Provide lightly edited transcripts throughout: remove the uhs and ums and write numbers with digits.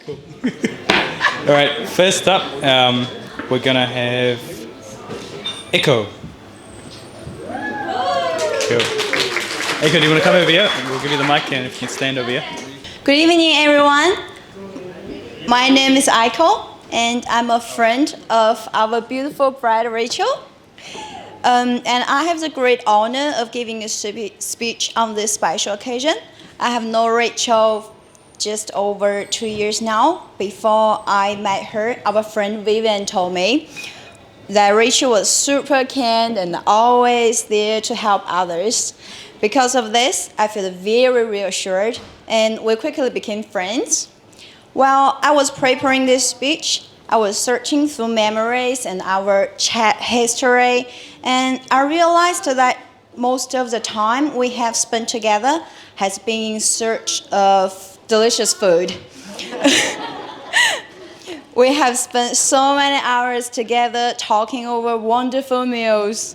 All right, first up, we're gonna have Echo. Cool. Echo, do you want to come over here? We'll give you the mic, and if you can stand over here. Good evening, everyone. My name is Aiko, and I'm a friend of our beautiful bride Rachel. And I have the great honor of giving a speech on this special occasion. I have known Rachel just over 2 years now. Before I met her, our friend Vivian told me that Rachel was super kind and always there to help others. Because of this, I feel very reassured, and we quickly became friends. While I was preparing this speech, I was searching through memories and our chat history, and I realized that most of the time we have spent together has been in search of delicious food. We have spent so many hours together talking over wonderful meals.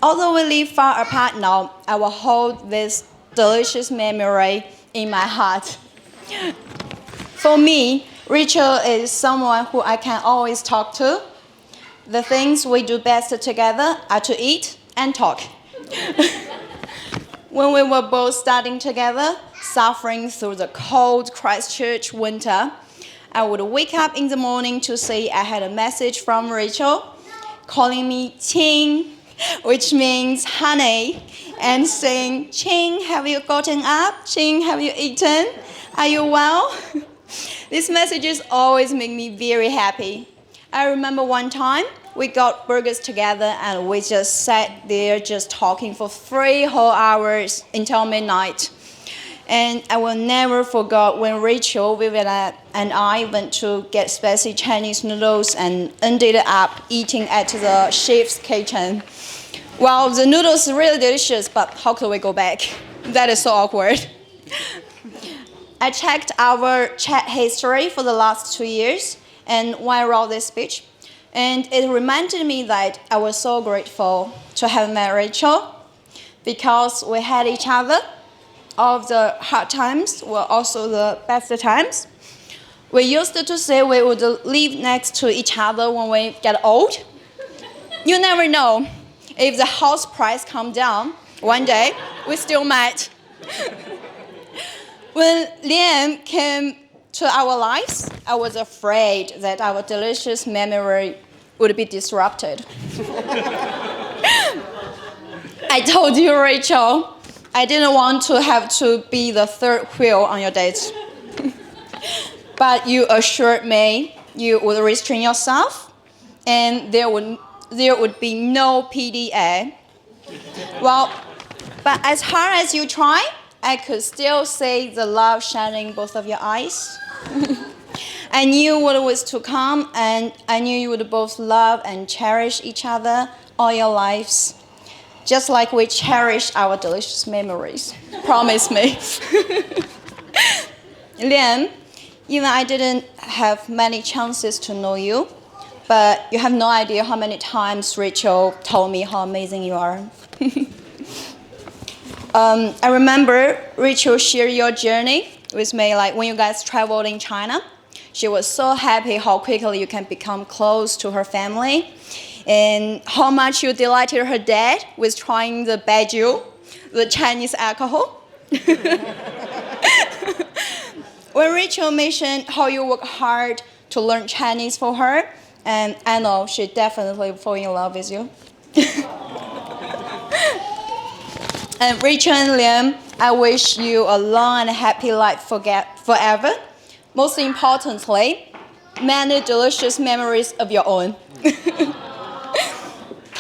Although we live far apart now, I will hold this delicious memory in my heart. For me, Rachel is someone who I can always talk to. The things we do best together are to eat and talk. When we were both studying together, suffering through the cold Christchurch winter, I would wake up in the morning to see I had a message from Rachel calling me Ching, which means honey, and saying, Ching, have you gotten up? Ching, have you eaten? Are you well? These messages always make me very happy. I remember one time we got burgers together and we just sat there just talking for 3 whole hours until midnight. And I will never forget when Rachel, Vivian, and I went to get spicy Chinese noodles and ended up eating at the chef's kitchen. Well, the noodles are really delicious, but how could we go back? That is so awkward. I checked our chat history for the last 2 years and when I wrote this speech, and it reminded me that I was so grateful to have met Rachel because we had each other. All of the hard times were also the best times. We used to say we would live next to each other when we get old. You never know. If the house price comes down, one day we still might. When Liam came to our lives, I was afraid that our delicious memory would be disrupted. I told you, Rachel, I didn't want to have to be the third wheel on your date. But you assured me you would restrain yourself and there would be no PDA. Well, but as hard as you try, I could still see the love shining in both of your eyes. I knew what was to come, and I knew you would both love and cherish each other all your lives, just like we cherish our delicious memories. Promise me. Liam, even I didn't have many chances to know you, but you have no idea how many times Rachel told me how amazing you are. I remember Rachel shared your journey with me, like when you guys traveled in China. She was so happy how quickly you can become close to her family and how much you delighted her dad with trying the baijiu, the Chinese alcohol. When Rachel mentioned how you work hard to learn Chinese for her, and I know she definitely fall in love with you. And Rachel and Liam, I wish you a long and happy life forever. Most importantly, many delicious memories of your own.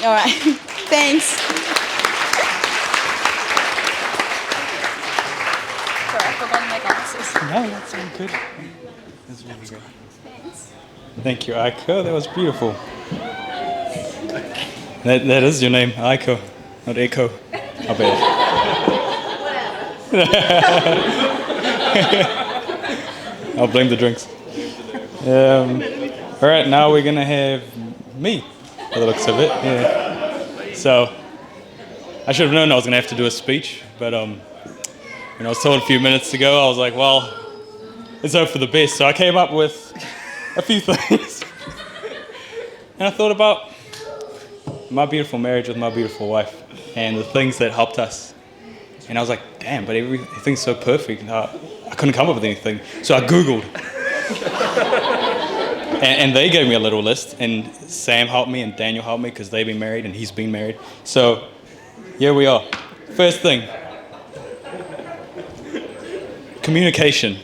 All right, thanks. Sorry, I forgot my glasses. No, that's all good. That's really good. Thanks. Thank you, Aiko. That was beautiful. That is your name, Aiko, not Echo. I bet. I'll blame the drinks. All right, now we're gonna have me, by the looks of it. Yeah. So I should have known I was gonna have to do a speech, but when I was told a few minutes ago, I was like, well, Let's hope for the best. So I came up with a few things. And I thought about my beautiful marriage with my beautiful wife and the things that helped us. And I was like, damn, but everything's so perfect. I couldn't come up with anything. So I Googled. and they gave me a little list. And Sam helped me and Daniel helped me because they've been married and he's been married. So here we are. First thing. Communication.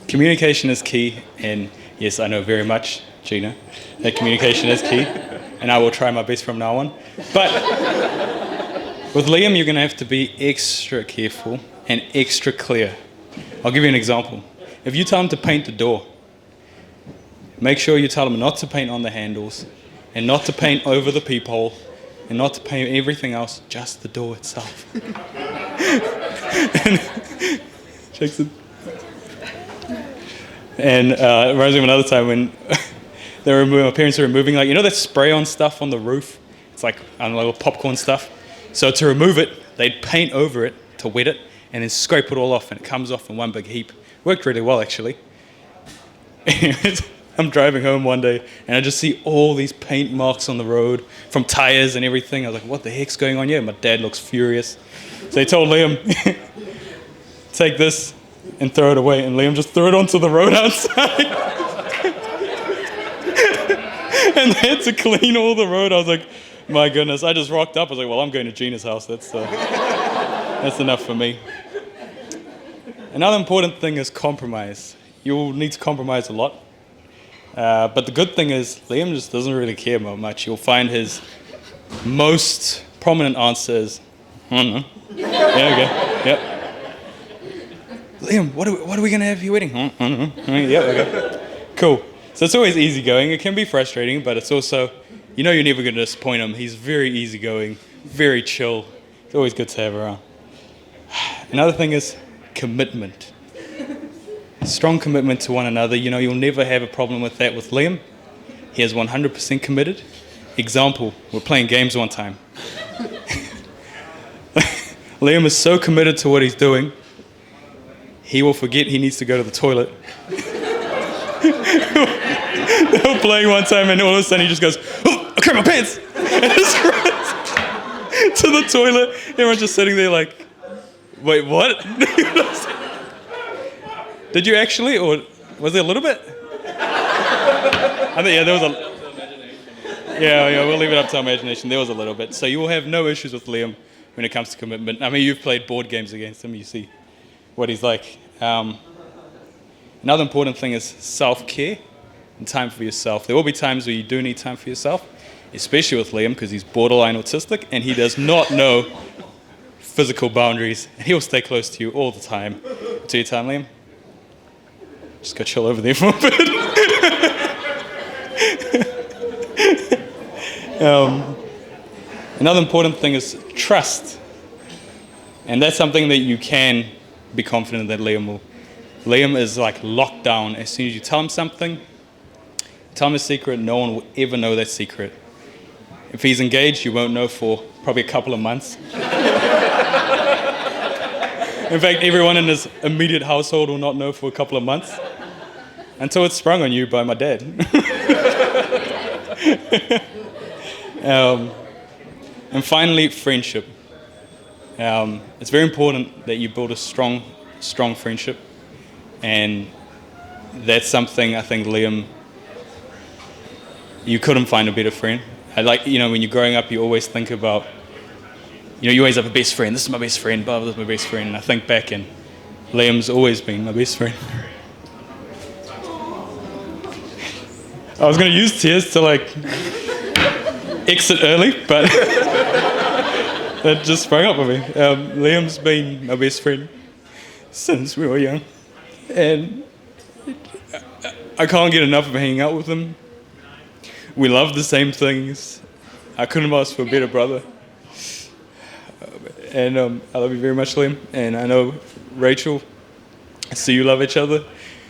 Communication is key. And yes, I know very much, Gina, that communication is key. And I will try my best from now on. But with Liam, you're going to have to be extra careful and extra clear. I'll give you an example. If you tell him to paint the door, make sure you tell him not to paint on the handles and not to paint over the peephole and not to paint everything else, just the door itself. And it reminds me of another time when my parents were removing, like, you know that spray-on stuff on the roof? It's like, I don't know, little popcorn stuff. So to remove it, they'd paint over it to wet it and then scrape it all off and it comes off in one big heap. Worked really well, actually. I'm driving home one day and I just see all these paint marks on the road from tires and everything. I was like, what the heck's going on here? My dad looks furious. So he told Liam, take this and throw it away. And Liam just threw it onto the road outside. And they had to clean all the road. I was like, my goodness. I just rocked up. I was like, well, I'm going to Gina's house. That's enough for me. Another important thing is compromise. You'll need to compromise a lot. But the good thing is Liam just doesn't really care about much. You'll find his most prominent answer is, I don't know. Yeah, okay. Yep. Liam, what are we going to have for your wedding? I don't know. Yeah, okay. Cool. So it's always easygoing. It can be frustrating, but it's also, you know you're never going to disappoint him. He's very easygoing, very chill. It's always good to have around. Another thing is commitment. Strong commitment to one another. You know, you'll never have a problem with that with Liam. He is 100% committed. Example, we're playing games one time. Liam is so committed to what he's doing, he will forget he needs to go to the toilet. They were playing one time and all of a sudden he just goes, oh, I crap my pants! And just runs to the toilet. Everyone's just sitting there like, wait, what? Did you actually, or was there a little bit? I think, yeah, there was a... Yeah, we'll leave it up to our imagination. There was a little bit. So you will have no issues with Liam when it comes to commitment. I mean, you've played board games against him. You see what he's like. Another important thing is self-care and time for yourself. There will be times where you do need time for yourself, especially with Liam because he's borderline autistic and he does not know physical boundaries. And he'll stay close to you all the time. To your time, Liam. Just go chill over there for a bit. Another important thing is trust. And that's something that you can be confident that Liam will. Liam is like locked down. As soon as you tell him something, tell him a secret, no one will ever know that secret. If he's engaged, you won't know for probably a couple of months. In fact, everyone in his immediate household will not know for a couple of months until it's sprung on you by my dad. And finally, friendship. It's very important that you build a strong friendship. And that's something I think Liam, you couldn't find a better friend. I like, you know, when you're growing up, you always think about, you know, you always have a best friend. This is my best friend, blah, this is my best friend. And I think back and Liam's always been my best friend. I was going to use tears to like exit early, but that just sprung up with me. Liam's been my best friend since we were young. And I can't get enough of hanging out with him. We love the same things. I couldn't ask for a better brother. And I love you very much, Liam. And I know Rachel, I see you love each other.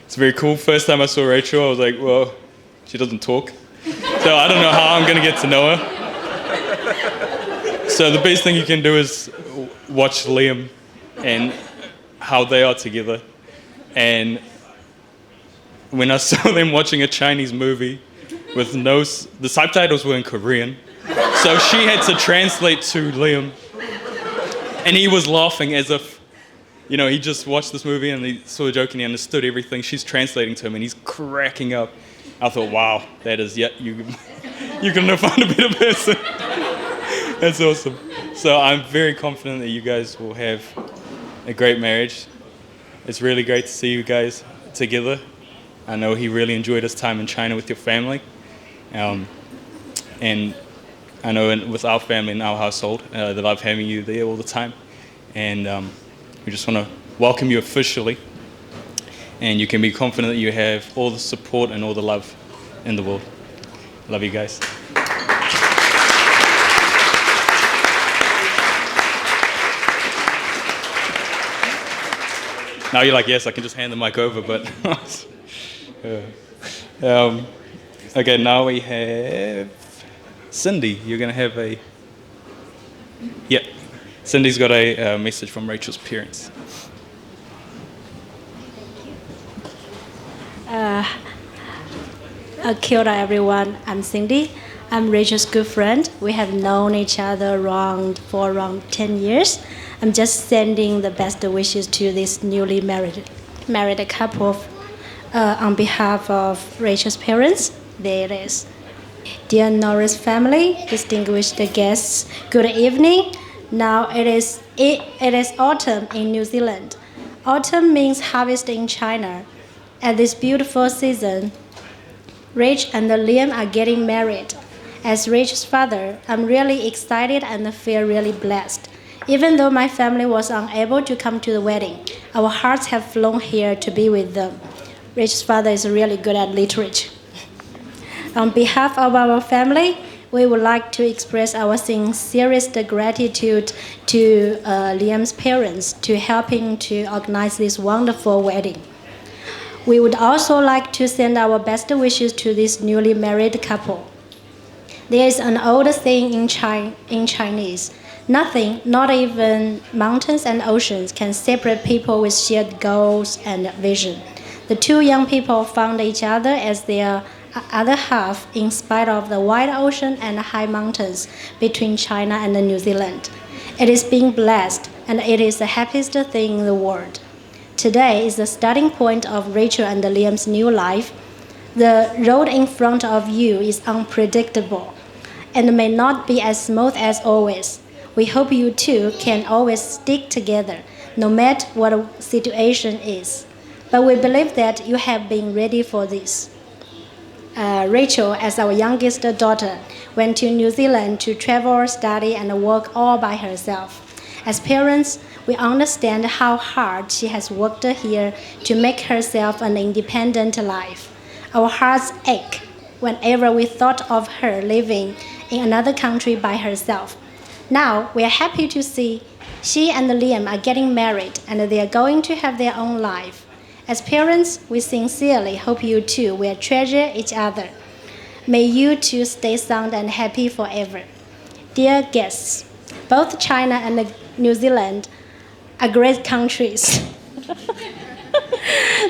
It's very cool. First time I saw Rachel, I was like, well, she doesn't talk. So I don't know how I'm going to get to know her. So the best thing you can do is watch Liam and how they are together. And when I saw them watching a Chinese movie with the subtitles were in Korean, so she had to translate to Liam, and he was laughing as if, he just watched this movie and he saw a joke and he understood everything. She's translating to him and he's cracking up. I thought, wow, that is, you couldn't find a better person. That's awesome. So I'm very confident that you guys will have a great marriage. It's really great to see you guys together. I know he really enjoyed his time in China with your family. And I know with our family in our household, they love having you there all the time. And we just want to welcome you officially. And you can be confident that you have all the support and all the love in the world. Love you guys. Now you're like, yes, I can just hand the mic over, but... okay, now we have Cindy. You're going to have a... Yep. Cindy's got a message from Rachel's parents. Kia ora everyone, I'm Cindy. I'm Rachel's good friend. We have known each other for around 10 years. I'm just sending the best wishes to this newly married couple on behalf of Rachel's parents. There it is. Dear Norris family, distinguished guests, good evening. Now it is autumn in New Zealand. Autumn means harvest in China. At this beautiful season, Rach and Liam are getting married. As Rach's father, I'm really excited and feel really blessed. Even though my family was unable to come to the wedding, our hearts have flown here to be with them. Rach's father is really good at literature. On behalf of our family, we would like to express our sincerest gratitude to Liam's parents to helping to organize this wonderful wedding. We would also like to send our best wishes to this newly married couple. There is an old saying in Chinese, nothing, not even mountains and oceans, can separate people with shared goals and vision. The two young people found each other as their other half in spite of the wide ocean and high mountains between China and New Zealand. It is being blessed, and it is the happiest thing in the world. Today is the starting point of Rachel and Liam's new life. The road in front of you is unpredictable and may not be as smooth as always. We hope you two can always stick together, no matter what the situation is. But we believe that you have been ready for this. Rachel, as our youngest daughter, went to New Zealand to travel, study, and work all by herself. As parents, we understand how hard she has worked here to make herself an independent life. Our hearts ache whenever we thought of her living in another country by herself. Now, we are happy to see she and Liam are getting married and they are going to have their own life. As parents, we sincerely hope you two will treasure each other. May you two stay sound and happy forever. Dear guests, both China and New Zealand are great countries.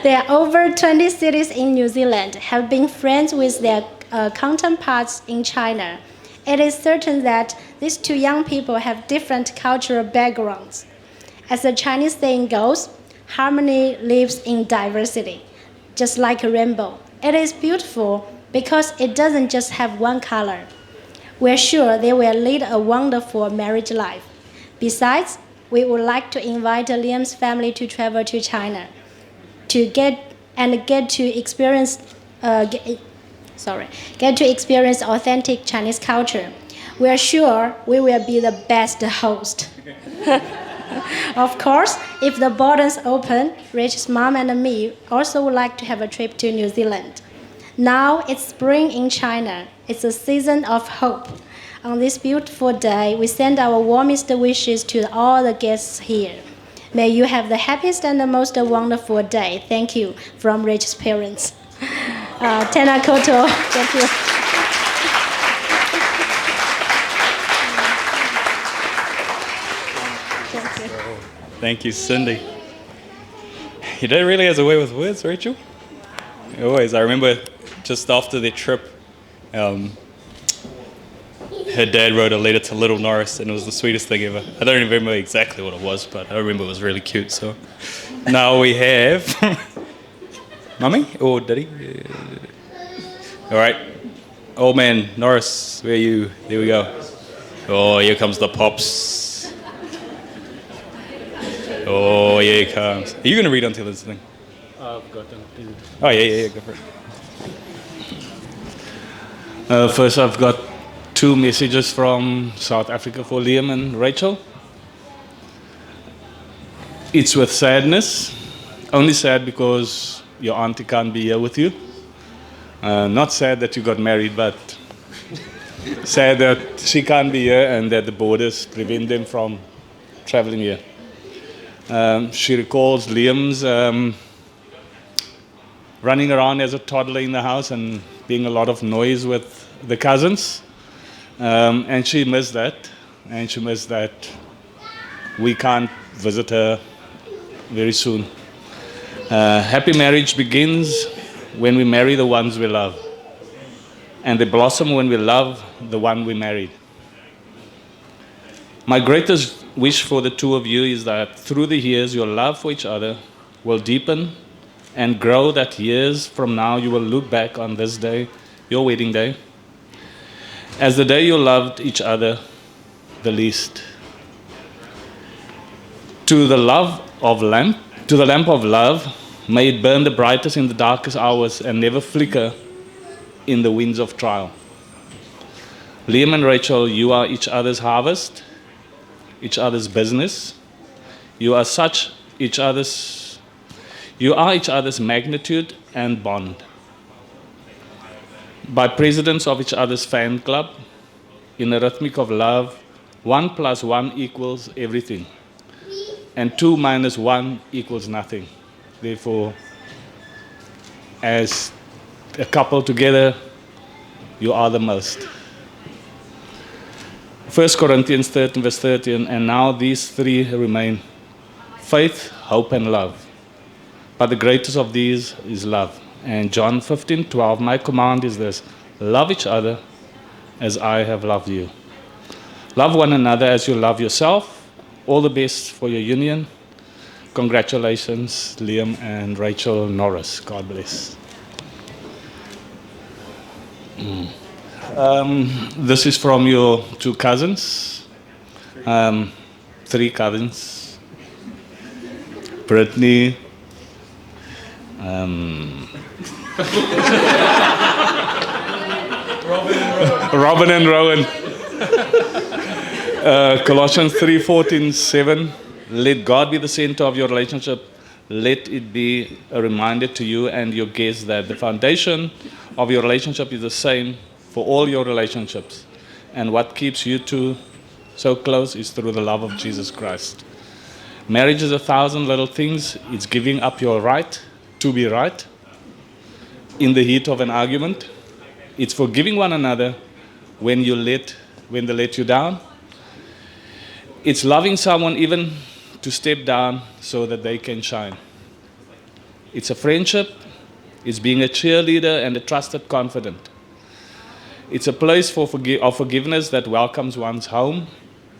There are over 20 cities in New Zealand have been friends with their counterparts in China. It is certain that these two young people have different cultural backgrounds. As the Chinese saying goes, harmony lives in diversity, just like a rainbow. It is beautiful because it doesn't just have one color. We're sure they will lead a wonderful marriage life. Besides, we would like to invite Liam's family to travel to China to get to experience authentic Chinese culture. We are sure we will be the best host. Of course, if the borders open, Rach's mom and me also would like to have a trip to New Zealand. Now it's spring in China. It's a season of hope. On this beautiful day, we send our warmest wishes to all the guests here. May you have the happiest and the most wonderful day. Thank you from Rach's parents. Tēnā koutou. Thank you. Thank you, Cindy. Your dad really has a way with words, Rachel. Always. I remember just after their trip, her dad wrote a letter to little Norris, and it was the sweetest thing ever. I don't remember exactly what it was, but I remember it was really cute. So now we have Mummy or Daddy? All right. Old man Norris, where are you? There we go. Oh, here comes the pops. Oh, here he comes. Are you going to read until this thing? I've got them. Oh, yeah, go for it. First, I've got 2 messages from South Africa for Liam and Rachel. It's with sadness. Only sad because your auntie can't be here with you. Not sad that you got married, but sad that she can't be here and that the borders prevent them from traveling here. She recalls Liam's running around as a toddler in the house and being a lot of noise with the cousins. And she missed that. And she missed that we can't visit her very soon. Happy marriage begins when we marry the ones we love. And they blossom when we love the one we married. My greatest wish for the 2 of you is that through the years, your love for each other will deepen and grow, that years from now you will look back on this day, your wedding day, as the day you loved each other the least. To the lamp of love, may it burn the brightest in the darkest hours and never flicker in the winds of trial. Liam and Rachel, you are each other's harvest, each other's business. You are each other's magnitude and bond. By presidents of each other's fan club, in a rhythmic of love, 1 + 1 equals everything, and 2 - 1 equals nothing. Therefore, as a couple together, you are the most. 1 Corinthians 13, verse 13, and now these 3 remain: faith, hope, and love. But the greatest of these is love. And John 15:12, my command is this: love each other as I have loved you. Love one another as you love yourself. All the best for your union. Congratulations, Liam and Rachel Norris. God bless. This is from your 2 cousins. 3 cousins. Brittany. Robin and Rowan. Colossians 3:14-7. Let God be the center of your relationship. Let it be a reminder to you and your guests that the foundation of your relationship is the same for all your relationships. And what keeps you 2 so close is through the love of Jesus Christ. Marriage is 1,000 little things. It's giving up your right to be right in the heat of an argument. It's forgiving one another when they let you down. It's loving someone even to step down so that they can shine. It's a friendship. It's being a cheerleader and a trusted confidant. It's a place of forgiveness that welcomes one's home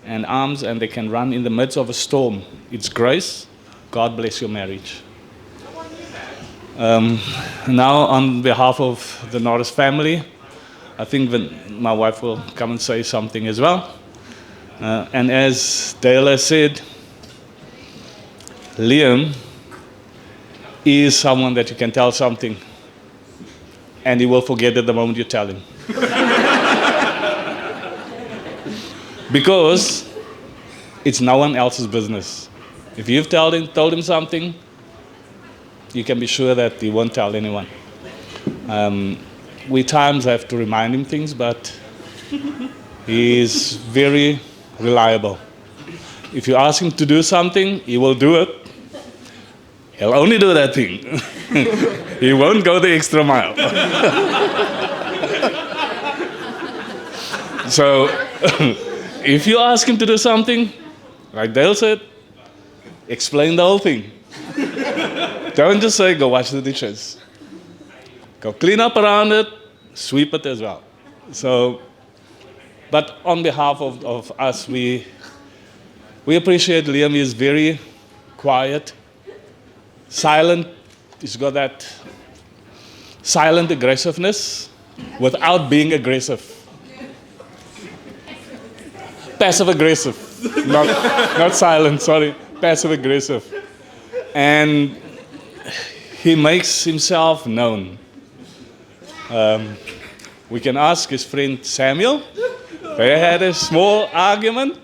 and arms, and they can run in the midst of a storm. It's grace. God bless your marriage. Now, on behalf of the Norris family, I think my wife will come and say something as well. And as Dale has said, Liam is someone that you can tell something and he will forget it the moment you tell him. Because it's no one else's business. If you've told him something, you can be sure that he won't tell anyone. We times have to remind him things, but he is very reliable. If you ask him to do something, he will do it. He'll only do that thing. He won't go the extra mile. So, if you ask him to do something, like Dale said, explain the whole thing. Don't just say, go wash the dishes. Go clean up around it, sweep it as well. So, but on behalf of us, we appreciate Liam. He's very quiet, silent. He's got that silent aggressiveness without being aggressive. Passive aggressive, not silent, sorry, passive aggressive. And he makes himself known. We can ask his friend Samuel. They had a small argument,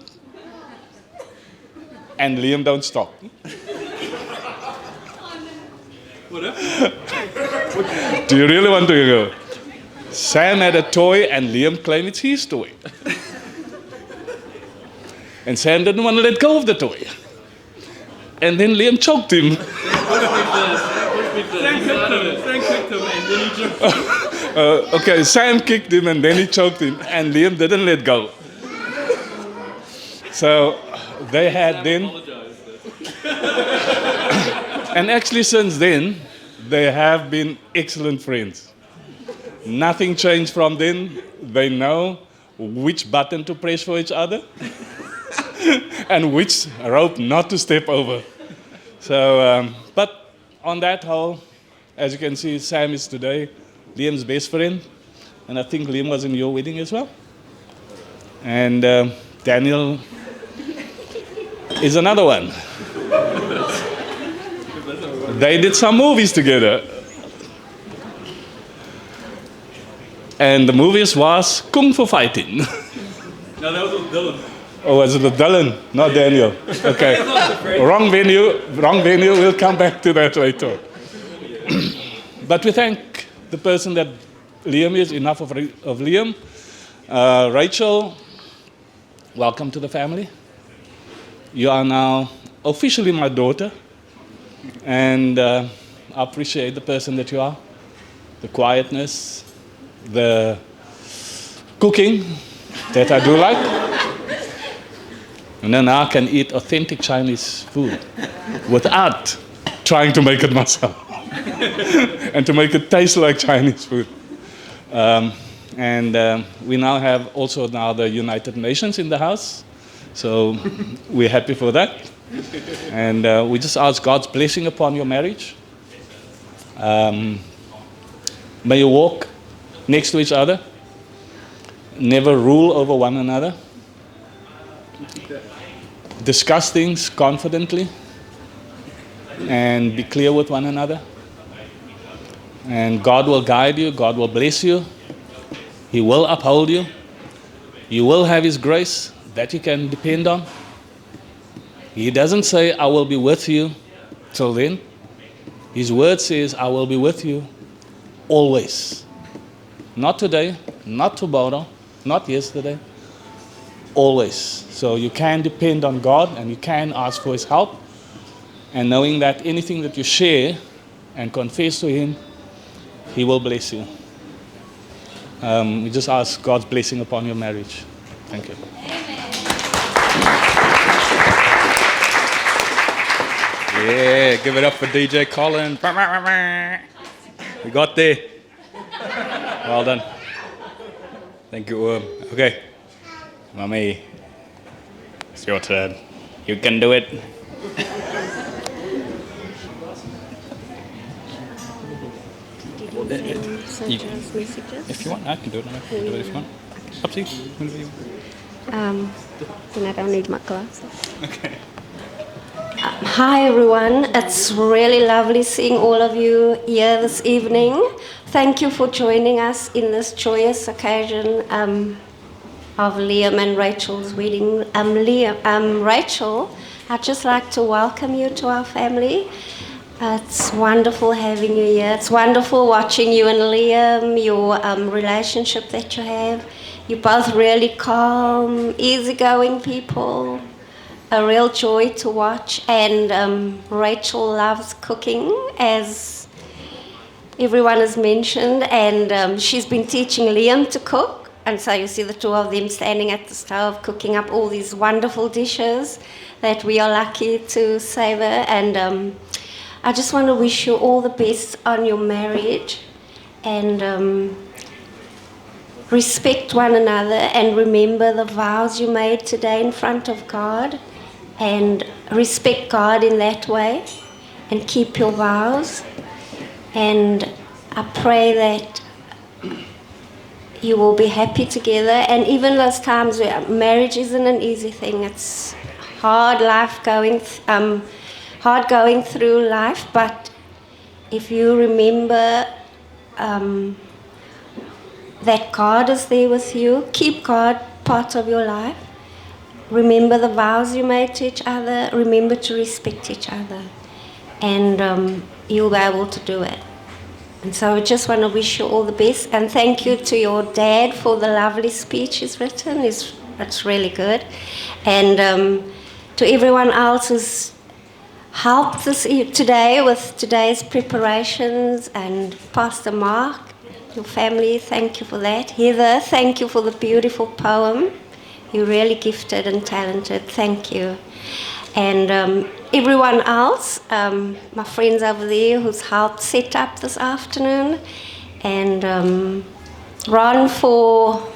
and Liam don't stop. Do you really want to go? Sam had a toy, and Liam claimed it's his toy. And Sam didn't want to let go of the toy. And then Liam choked him. Okay, Sam kicked him and then he choked him, and Liam didn't let go. So they had then, and actually since then, they have been excellent friends. Nothing changed from then. They know which button to press for each other and which rope not to step over. So, but on that whole, as you can see, Sam is today Liam's best friend, and I think Liam was in your wedding as well. And Daniel is another one. They did some movies together. And the movies was Kung Fu Fighting. No, that was with Dylan. Oh, was it with Dylan? Not Daniel. Okay. Wrong venue. We'll come back to that later. But we thank the person that Liam is. Enough of Liam. Rachel, welcome to the family. You are now officially my daughter. And I appreciate the person that you are. The quietness, the cooking that I do like. And then I can eat authentic Chinese food without trying to make it myself and to make it taste like Chinese food. We now have also now the United Nations in the house, so we're happy for that. And we just ask God's blessing upon your marriage. May you walk next to each other, never rule over one another. Discuss things confidently and be clear with one another. And God will guide you, God will bless you, He will uphold you. You will have His grace that you can depend on. He doesn't say, I will be with you till then. His word says, I will be with you always. Not today, not tomorrow, not yesterday. Always. So you can depend on God and you can ask for His help. And knowing that anything that you share and confess to Him, He will bless you. We just ask God's blessing upon your marriage. Thank you. Yeah, give it up for DJ Colin. We got there. Well done. Thank you, okay. Mummy, it's your turn. You can do it. If you want, I can do it. I can do it if you want. Up to you. Whenever you want. Then I don't need my glasses. Okay. Hi everyone, it's really lovely seeing all of you here this evening. Thank you for joining us in this joyous occasion of Liam and Rachel's wedding. Rachel, I'd just like to welcome you to our family. It's wonderful having you here. It's wonderful watching you and Liam, your relationship that you have. You're both really calm, easygoing people. A real joy to watch, and Rachel loves cooking, as everyone has mentioned, and she's been teaching Liam to cook, and so you see the two of them standing at the stove cooking up all these wonderful dishes that we are lucky to savor. And I just want to wish you all the best on your marriage, and respect one another, and remember the vows you made today in front of God, and respect God in that way, and keep your vows. And I pray that you will be happy together, and even those times where marriage isn't an easy thing, it's hard going through life, but if you remember that God is there with you, keep God part of your life, remember the vows you made to each other, remember to respect each other, and you'll be able to do it. And so I just want to wish you all the best, and thank you to your dad for the lovely speech he's written. It's really good. And to everyone else who's helped today with today's preparations, and Pastor Mark, your family, thank you for that. Heather, thank you for the beautiful poem. You're really gifted and talented. Thank you. And everyone else, my friends over there who's helped set up this afternoon, and Ron for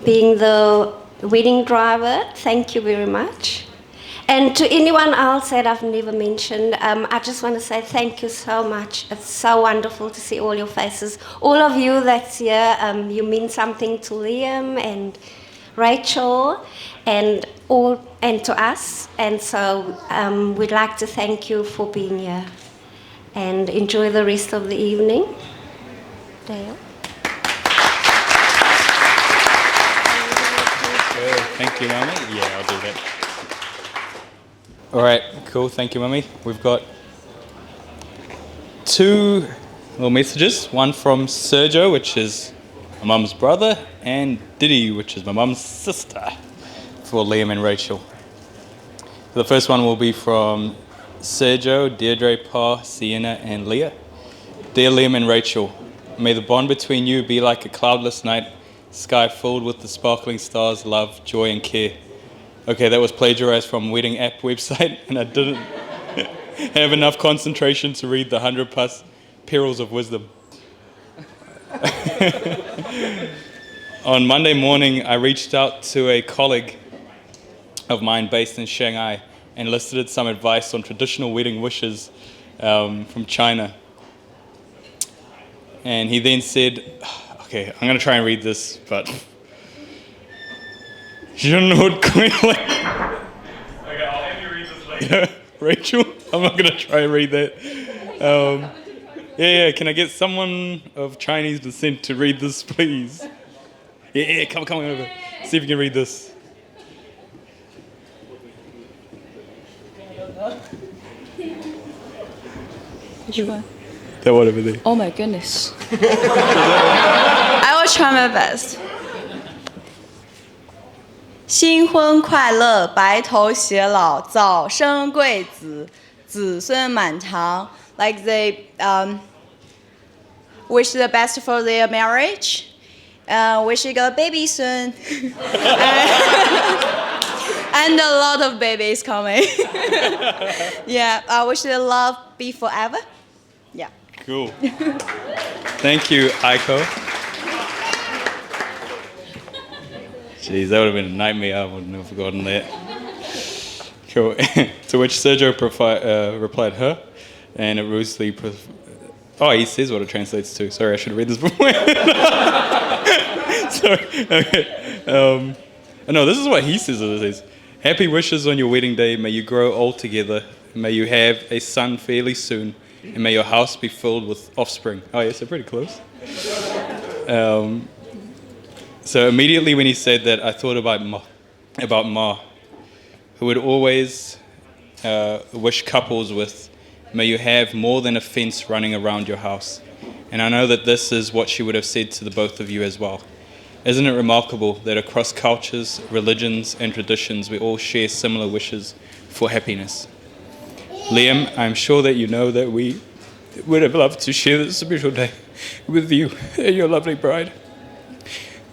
being the wedding driver, thank you very much. And to anyone else that I've never mentioned, I just want to say thank you so much. It's so wonderful to see all your faces. All of you that's here, you mean something to Liam and Rachel and to us. And so we'd like to thank you for being here. And enjoy the rest of the evening. Dale. Thank you, Mummy. Yeah, I'll do that. All right, cool. Thank you, Mummy. We've got 2 little messages. One from Sergio, which is my mum's brother, and Diddy, which is my mum's sister, for Liam and Rachel. The first one will be from Sergio, Deirdre, Pa, Sienna, and Leah. Dear Liam and Rachel, may the bond between you be like a cloudless night, sky filled with the sparkling stars, love, joy, and care. Okay, that was plagiarized from Wedding App website, and I didn't have enough concentration to read the 100+ perils of wisdom. On Monday morning, I reached out to a colleague of mine based in Shanghai and elicited some advice on traditional wedding wishes from China. And he then said, okay, I'm going to try and read this, but... Okay, I'll have you read this later. Rachel, I'm not going to try and read that. Can I get someone of Chinese descent to read this, please? Come over. See if you can read this. Which one? That one over there. Oh my goodness. I will try my best. 新婚快乐，白头偕老，早生贵子，子孙满堂。Like they wish the best for their marriage. Wish you got a baby soon. And a lot of babies coming. Yeah, I wish the love be forever. Yeah. Cool. Thank you, Aiko. Jeez, that would have been a nightmare. I wouldn't have forgotten that. Cool. To which Sergio replied, her, and it ruthlessly... he says what it translates to. Sorry, I should have read this before. Sorry. Okay. No, this is what he says. It says, happy wishes on your wedding day. May you grow old together. May you have a son fairly soon. And may your house be filled with offspring. Oh, yeah, so pretty close. So immediately when he said that, I thought about Ma, who would always wish couples with, may you have more than a fence running around your house. And I know that this is what she would have said to the both of you as well. Isn't it remarkable that across cultures, religions, and traditions, we all share similar wishes for happiness? Liam, I'm sure that you know that we would have loved to share this special day with you and your lovely bride.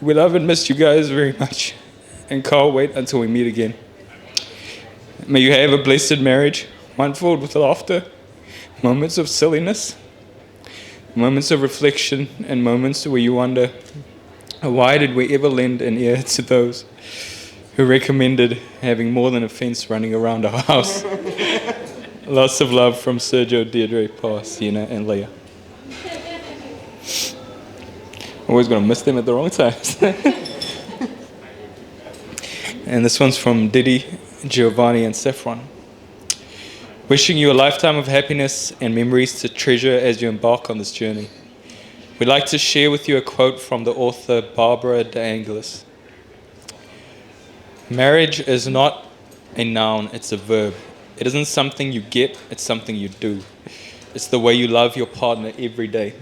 We love and miss you guys very much and can't wait until we meet again. May you have a blessed marriage, one filled with laughter, moments of silliness, moments of reflection, and moments where you wonder, why did we ever lend an ear to those who recommended having more than a fence running around our house? Lots of love from Sergio, Deirdre, Pa, Sienna, and Leah. Always going to miss them at the wrong times. And this one's from Diddy, Giovanni, and Saffron. Wishing you a lifetime of happiness and memories to treasure as you embark on this journey. We'd like to share with you a quote from the author Barbara de Angelis. Marriage is not a noun, it's a verb. It isn't something you get, it's something you do. It's the way you love your partner every day.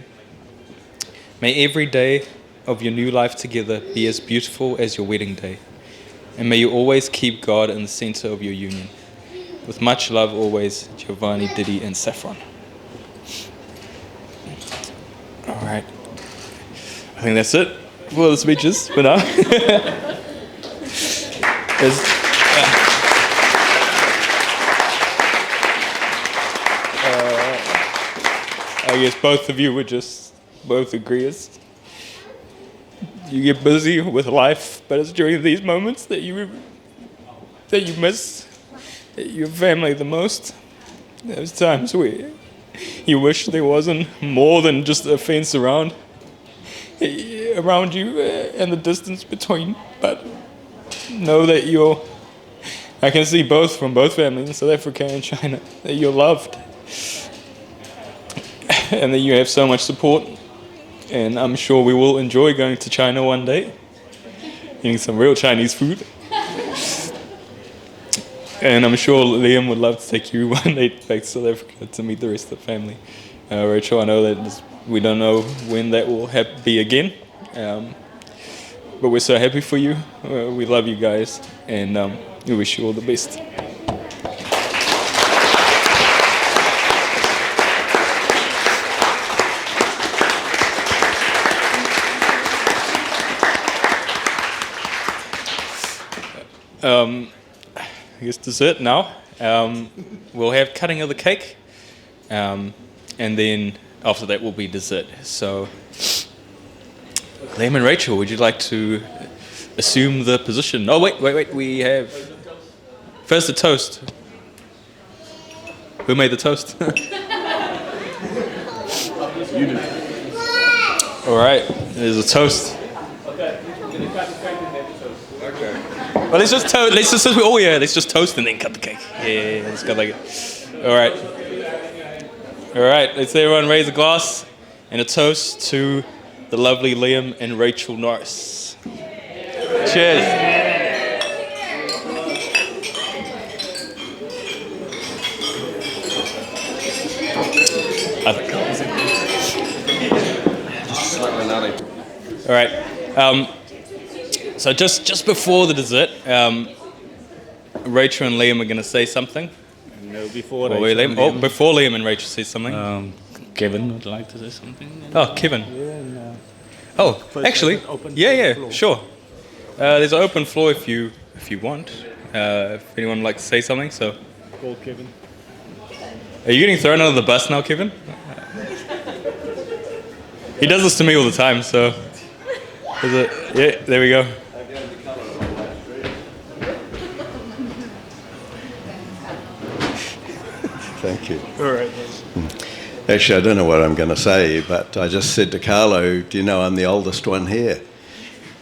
May every day of your new life together be as beautiful as your wedding day. And may you always keep God in the center of your union. With much love always, Giovanni, Diddy, and Saffron. All right. I think that's it for the speeches for now. I guess both of you would just both agree as you get busy with life, but it's during these moments that you miss your family the most. There's times where you wish there wasn't more than just a fence around you and the distance between, but know that I can see both from both families in South Africa and China, that you're loved and that you have so much support. And I'm sure we will enjoy going to China one day, eating some real Chinese food. And I'm sure Liam would love to take you one day back to South Africa to meet the rest of the family. Rachel, I know that we don't know when that will be again, but we're so happy for you. We love you guys, and we wish you all the best. I guess dessert now. We'll have cutting of the cake, and then after that will be dessert. So, Liam and Rachel, would you like to assume the position? Oh, wait. We have first the toast. Who made the toast? You did. All right, there's a toast. Well, let's just toast and then cut the cake. Yeah, let's go like it. All right. Let's everyone raise a glass and a toast to the lovely Liam and Rachel Norris. Cheers. All right. So just before the dessert, Rachel and Liam are going to say something. No, before before Liam and Rachel say something. Kevin would like to say something. Oh, Kevin. Yeah, Oh, actually, yeah, sure. There's an open floor if you want. If anyone would like to say something, so. Call Kevin. Are you getting thrown under the bus now, Kevin? He does this to me all the time, so. Yeah, there we go. Thank you. All right. Actually, I don't know what I'm going to say, but I just said to Carlo, do you know I'm the oldest one here?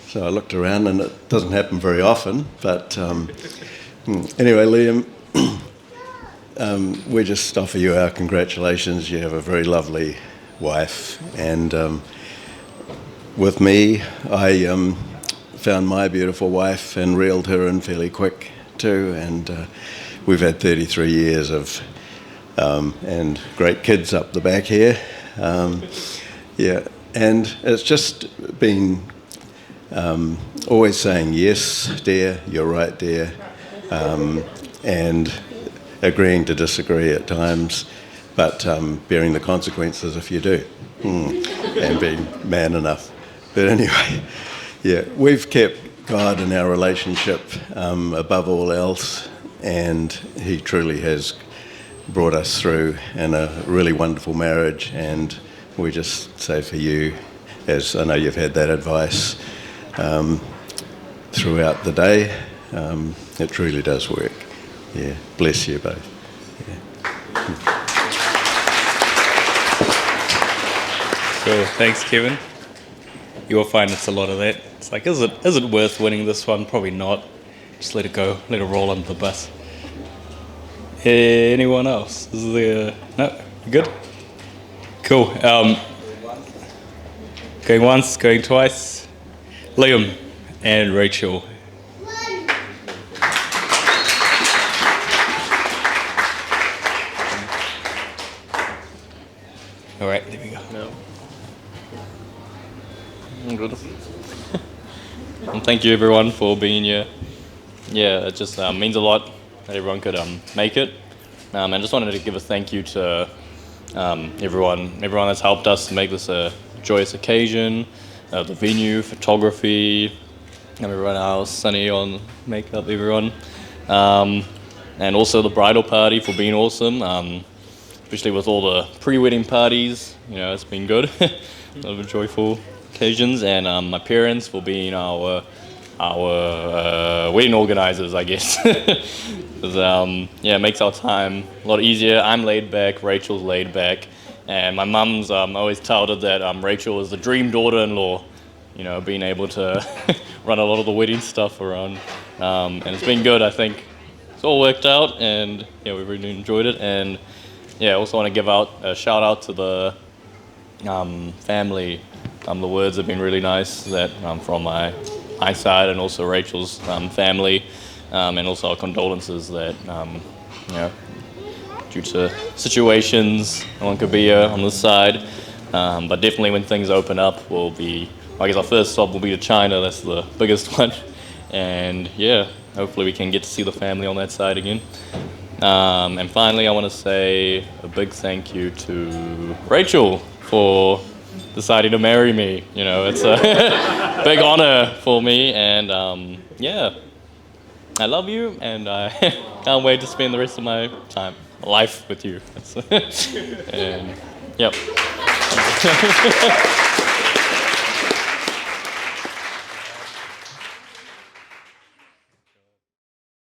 So I looked around, and it doesn't happen very often. But anyway, Liam, we just offer you our congratulations. You have a very lovely wife. And with me, I found my beautiful wife and reeled her in fairly quick too. And we've had 33 years of and great kids up the back here. Yeah, and it's just been always saying, yes, dear, you're right, dear, and agreeing to disagree at times, but bearing the consequences if you do, and being man enough. But anyway, yeah, we've kept God in our relationship above all else, and he truly has brought us through in a really wonderful marriage, and we just say for you, as I know you've had that advice throughout the day, it really does work. Yeah, bless you both. Cool, thanks, Kevin. You'll find it's a lot of that. It's like, is it worth winning this one? Probably not. Just let it go, let it roll under the bus. Anyone else? Is there... No? You good? Cool. Going once, going twice. Liam and Rachel. All right, there we go. No. Good. And thank you everyone for being here. Yeah, it just means a lot that everyone could make it. And I just wanted to give a thank you to everyone that's helped us to make this a joyous occasion. The venue, photography, everyone else, Sunny on makeup, everyone. And also the bridal party for being awesome. Especially with all the pre-wedding parties, you know, it's been good. A lot of joyful occasions, and my parents for being our wedding organizers, I guess. 'Cause, yeah, it makes our time a lot easier. I'm laid back, Rachel's laid back, and my mum's always touted that Rachel is the dream daughter-in-law, you know, being able to run a lot of the wedding stuff around, and it's been good. I think it's all worked out, and yeah, we really enjoyed it. And yeah, I also want to give out a shout out to the family. The words have been really nice that from my side, and also Rachel's family, and also our condolences that you know, due to situations, no one could be here on this side. But definitely when things open up, we'll be, I guess our first stop will be to China. That's the biggest one, and yeah, hopefully we can get to see the family on that side again. And finally, I want to say a big thank you to Rachel for deciding to marry me. You know, it's a big honor for me, and yeah, I love you, and I can't wait to spend the rest of my life with you. And yep.